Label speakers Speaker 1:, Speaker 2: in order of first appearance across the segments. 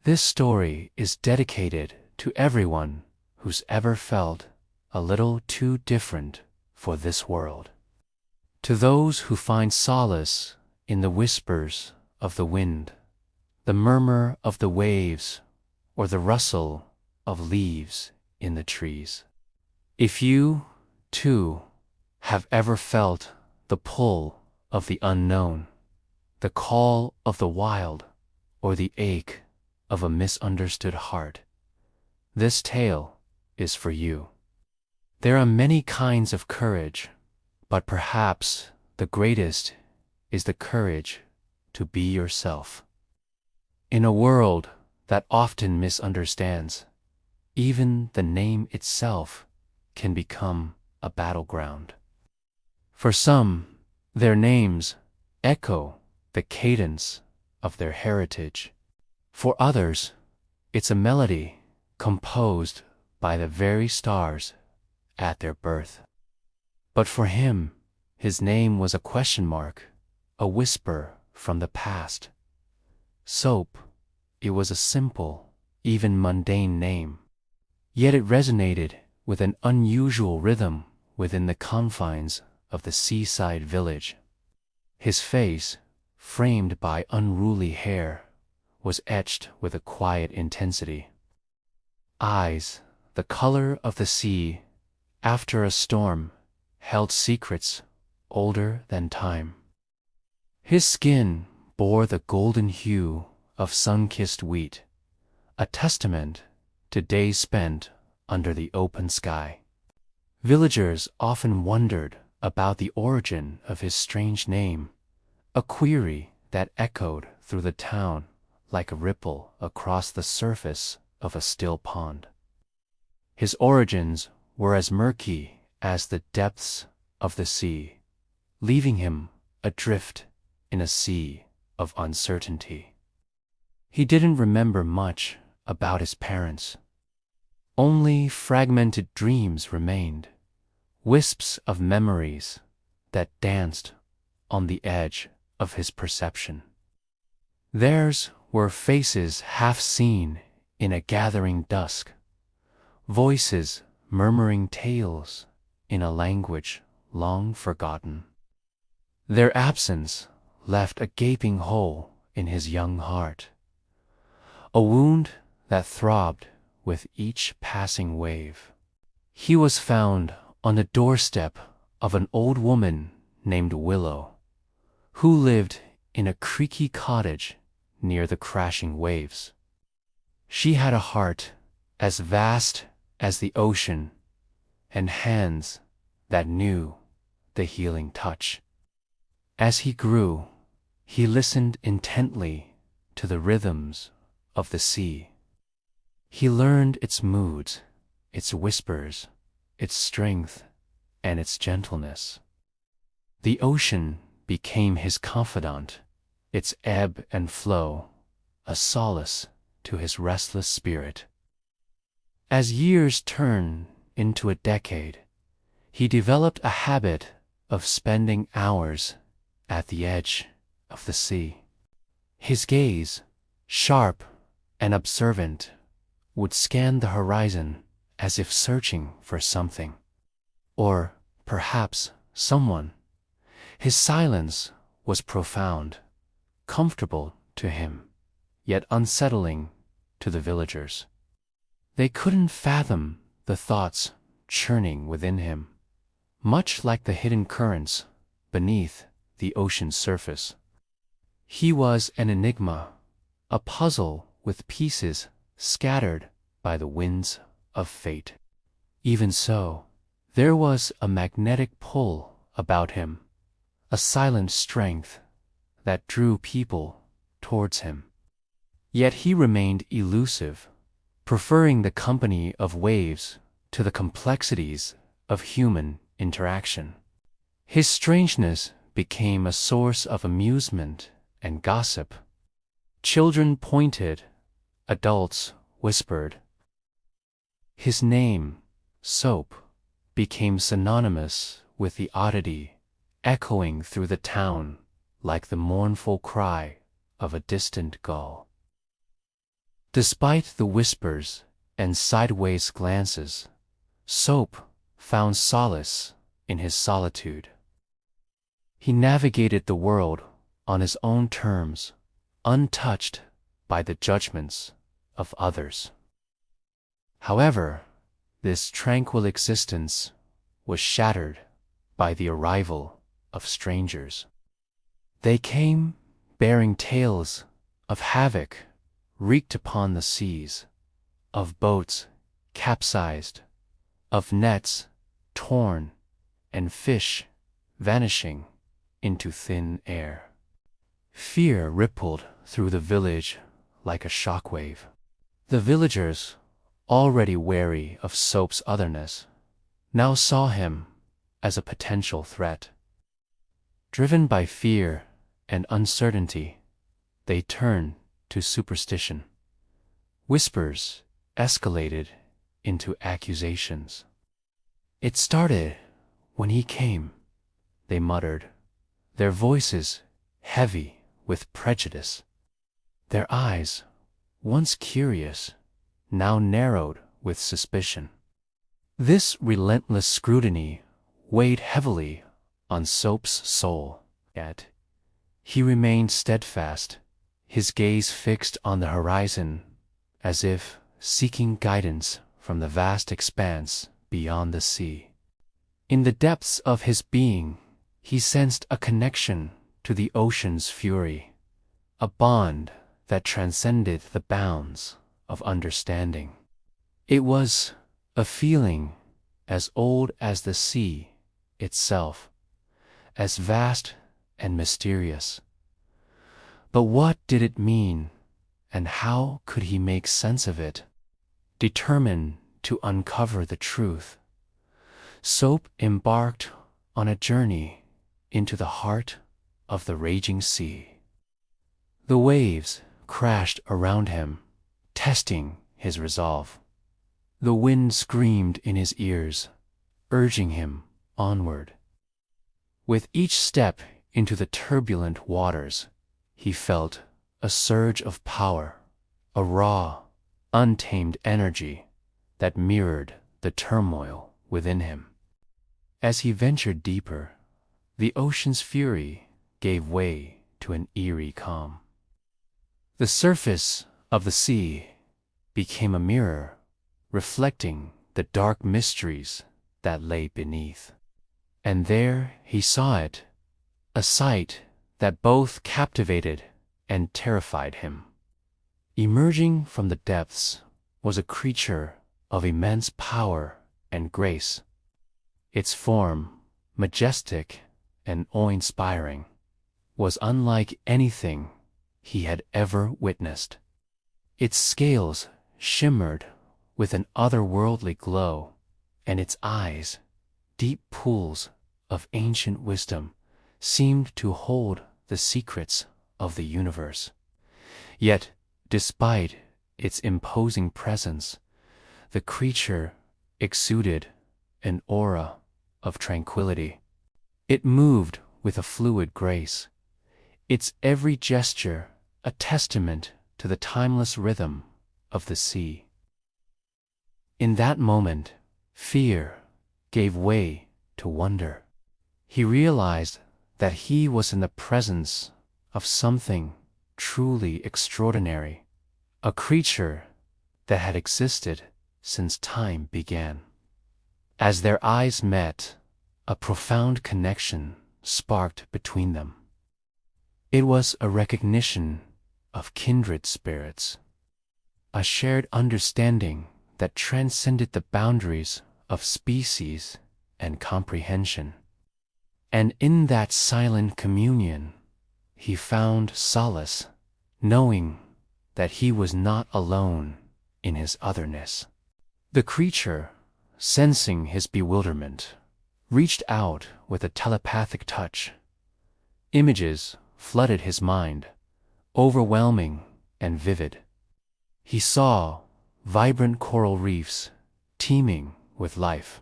Speaker 1: This story is dedicated to everyone who's ever felt a little too different for this world. To those who find solace in the whispers of the wind, the murmur of the waves, or the rustle of leaves in the trees. If you, too, have ever felt the pull of the unknown, the call of the wild, or the ache of a misunderstood heart, this tale is for you. There are many kinds of courage, but perhaps the greatest is the courage to be yourself. In a world that often misunderstands, even the name itself can become a battleground. For some, their names echo the cadence of their heritage. For others, it's a melody composed by the very stars at their birth. But for him, his name was a question mark, a whisper from the past. Soap, it was a simple, even mundane name. Yet it resonated with an unusual rhythm within the confines of the seaside village. His face, framed by unruly hair, was etched with a quiet intensity. Eyes, the color of the sea after a storm, held secrets older than time. His skin bore the golden hue of sun-kissed wheat, a testament to days spent under the open sky. Villagers often wondered about the origin of his strange name, a query that echoed through the town like a ripple across the surface of a still pond. His origins were as murky as the depths of the sea, leaving him adrift in a sea of uncertainty. He didn't remember much about his parents. Only fragmented dreams remained, wisps of memories that danced on the edge of his perception. Theirs were faces half seen in a gathering dusk, voices murmuring tales in a language long forgotten. Their absence left a gaping hole in his young heart, a wound that throbbed with each passing wave. He was found on the doorstep of an old woman named Willow, who lived in a creaky cottage near the crashing waves. She had a heart as vast as the ocean and hands that knew the healing touch. As he grew, he listened intently to the rhythms of the sea. He learned its moods, its whispers, its strength, and its gentleness. The ocean became his confidant, its ebb and flow a solace to his restless spirit. As years turned into a decade, he developed a habit of spending hours at the edge of the sea. His gaze, sharp and observant, would scan the horizon as if searching for something, or perhaps someone. His silence was profound, comfortable to him, yet unsettling to the villagers. They couldn't fathom the thoughts churning within him, much like the hidden currents beneath the ocean's surface. He was an enigma, a puzzle with pieces scattered by the winds of fate. Even so, there was a magnetic pull about him, a silent strength that drew people towards him. Yet he remained elusive, preferring the company of waves to the complexities of human interaction. His strangeness became a source of amusement and gossip. Children pointed, adults whispered. His name, Soap, became synonymous with the oddity, echoing through the town like the mournful cry of a distant gull. Despite the whispers and sideways glances, Soap found solace in his solitude. He navigated the world on his own terms, untouched by the judgments of others. However, this tranquil existence was shattered by the arrival of strangers. They came bearing tales of havoc wreaked upon the seas, of boats capsized, of nets torn, and fish vanishing into thin air. Fear rippled through the village like a shockwave. The villagers, already wary of Soap's otherness, now saw him as a potential threat. Driven by fear and uncertainty, they turned to superstition. Whispers escalated into accusations. "It started when he came," they muttered, their voices heavy with prejudice. Their eyes, once curious, now narrowed with suspicion. This relentless scrutiny weighed heavily on Soap's soul, yet he remained steadfast, his gaze fixed on the horizon as if seeking guidance from the vast expanse beyond the sea. In the depths of his being, he sensed a connection to the ocean's fury, a bond that transcended the bounds of understanding. It was a feeling as old as the sea itself, as vast and mysterious. But what did it mean, and how could he make sense of it? Determined to uncover the truth, Soap embarked on a journey into the heart of the raging sea. The waves crashed around him, testing his resolve. The wind screamed in his ears, urging him onward. With each step into the turbulent waters, he felt a surge of power, a raw, untamed energy that mirrored the turmoil within him. As he ventured deeper, the ocean's fury gave way to an eerie calm. The surface of the sea became a mirror, reflecting the dark mysteries that lay beneath. And there he saw it, a sight that both captivated and terrified him. Emerging from the depths was a creature of immense power and grace. Its form, majestic and awe-inspiring, was unlike anything he had ever witnessed. Its scales shimmered with an otherworldly glow, and its eyes, deep pools of ancient wisdom, seemed to hold the secrets of the universe. Yet, despite its imposing presence, the creature exuded an aura of tranquility. It moved with a fluid grace, its every gesture a testament to the timeless rhythm of the sea. In that moment, fear gave way to wonder. He realized that he was in the presence of something truly extraordinary, a creature that had existed since time began. As their eyes met, a profound connection sparked between them. It was a recognition of kindred spirits, a shared understanding that transcended the boundaries of species and comprehension. And in that silent communion, he found solace, knowing that he was not alone in his otherness. The creature, sensing his bewilderment, reached out with a telepathic touch. Images flooded his mind, overwhelming and vivid. He saw vibrant coral reefs teeming with life,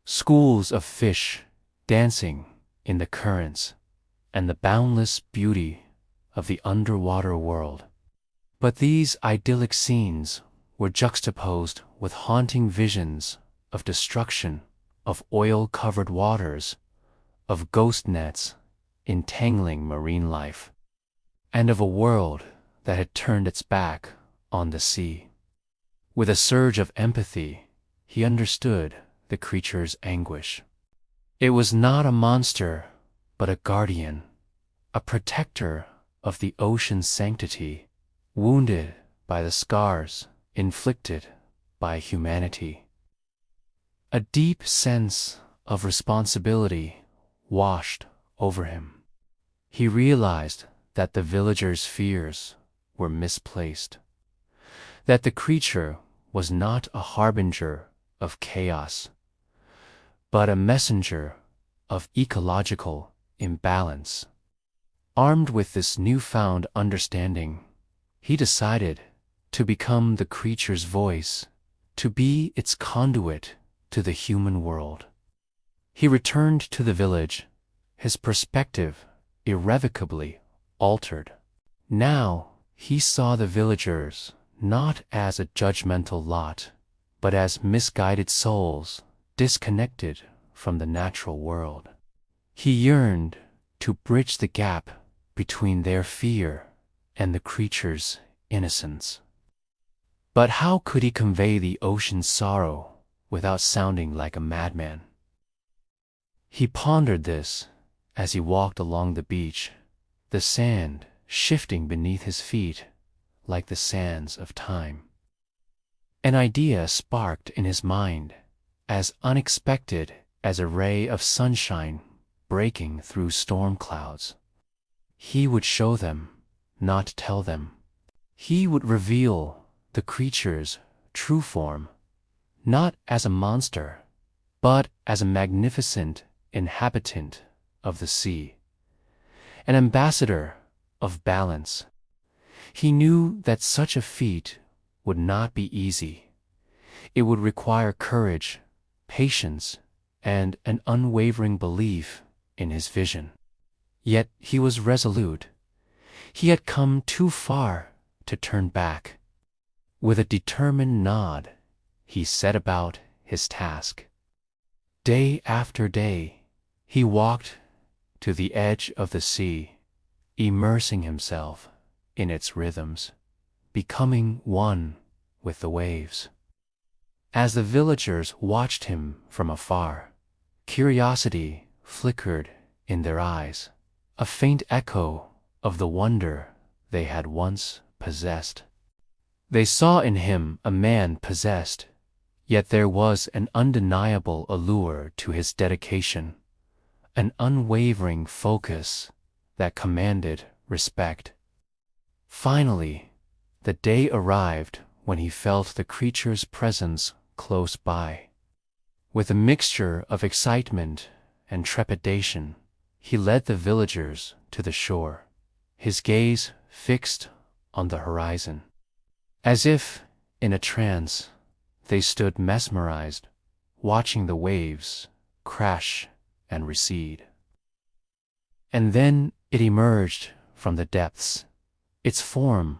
Speaker 1: schools of fish dancing in the currents, and the boundless beauty of the underwater world. But these idyllic scenes were juxtaposed with haunting visions of destruction, of oil-covered waters, of ghost nets entangling marine life, and of a world that had turned its back on the sea. With a surge of empathy, he understood the creature's anguish. It was not a monster, but a guardian, a protector of the ocean's sanctity, wounded by the scars inflicted by humanity. A deep sense of responsibility washed over him. He realized that the villagers' fears were misplaced, that the creature was not a harbinger of chaos, but a messenger of ecological imbalance. Armed with this newfound understanding, he decided to become the creature's voice, to be its conduit to the human world. He returned to the village, his perspective irrevocably altered. Now he saw the villagers not as a judgmental lot, but as misguided souls disconnected from the natural world. He yearned to bridge the gap between their fear and the creature's innocence. But how could he convey the ocean's sorrow without sounding like a madman? He pondered this as he walked along the beach, the sand shifting beneath his feet like the sands of time. An idea sparked in his mind, as unexpected as a ray of sunshine breaking through storm clouds. He would show them, not tell them. He would reveal the creature's true form, not as a monster, but as a magnificent inhabitant of the sea, an ambassador of balance. He knew that such a feat would not be easy. It would require courage, patience, and an unwavering belief in his vision. Yet he was resolute. He had come too far to turn back. With a determined nod, he set about his task. Day after day, he walked to the edge of the sea, immersing himself in its rhythms, becoming one with the waves. As the villagers watched him from afar, curiosity flickered in their eyes, a faint echo of the wonder they had once possessed. They saw in him a man possessed, yet there was an undeniable allure to his dedication, an unwavering focus that commanded respect. Finally, the day arrived when he felt the creature's presence close by. With a mixture of excitement and trepidation, he led the villagers to the shore, his gaze fixed on the horizon. As if in a trance, they stood mesmerized, watching the waves crash and recede. And then it emerged from the depths, its form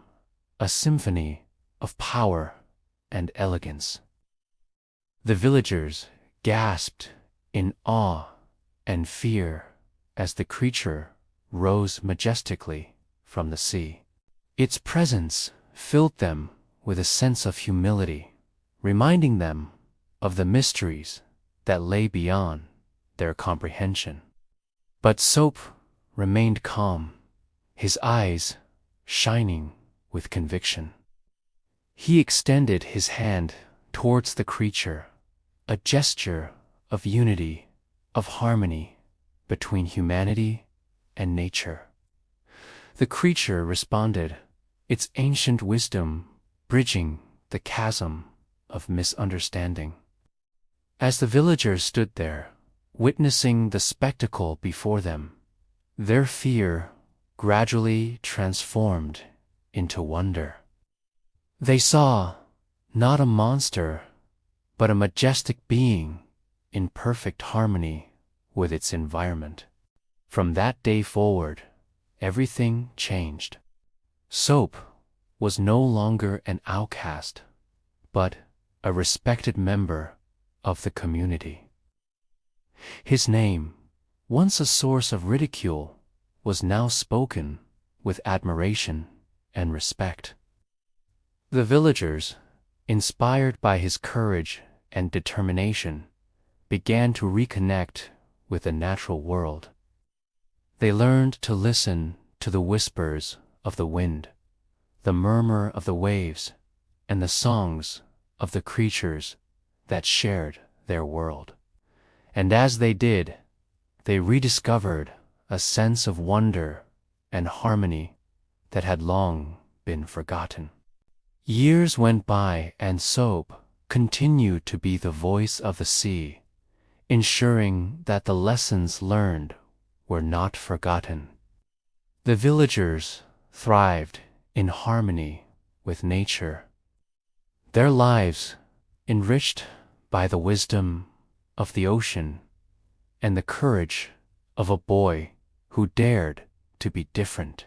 Speaker 1: a symphony of power and elegance. The villagers gasped in awe and fear as the creature rose majestically from the sea. Its presence filled them with a sense of humility, reminding them of the mysteries that lay beyond their comprehension. But Soap remained calm, his eyes shining with conviction. He extended his hand towards the creature, a gesture of unity, of harmony between humanity and nature. The creature responded, its ancient wisdom bridging the chasm of misunderstanding. As the villagers stood there, witnessing the spectacle before them, their fear gradually transformed into wonder. They saw not a monster, but a majestic being in perfect harmony with its environment. From that day forward, everything changed. Soap was no longer an outcast, but a respected member of the community. His name, once a source of ridicule, was now spoken with admiration and respect. The villagers, inspired by his courage and determination, began to reconnect with the natural world. They learned to listen to the whispers of the wind, the murmur of the waves, and the songs of the creatures that shared their world. And as they did, they rediscovered a sense of wonder and harmony that had long been forgotten. Years went by and soap continued to be the voice of the sea, ensuring that the lessons learned were not forgotten. The villagers thrived in harmony with nature, their lives enriched by the wisdom of the ocean and the courage of a boy who dared to be different.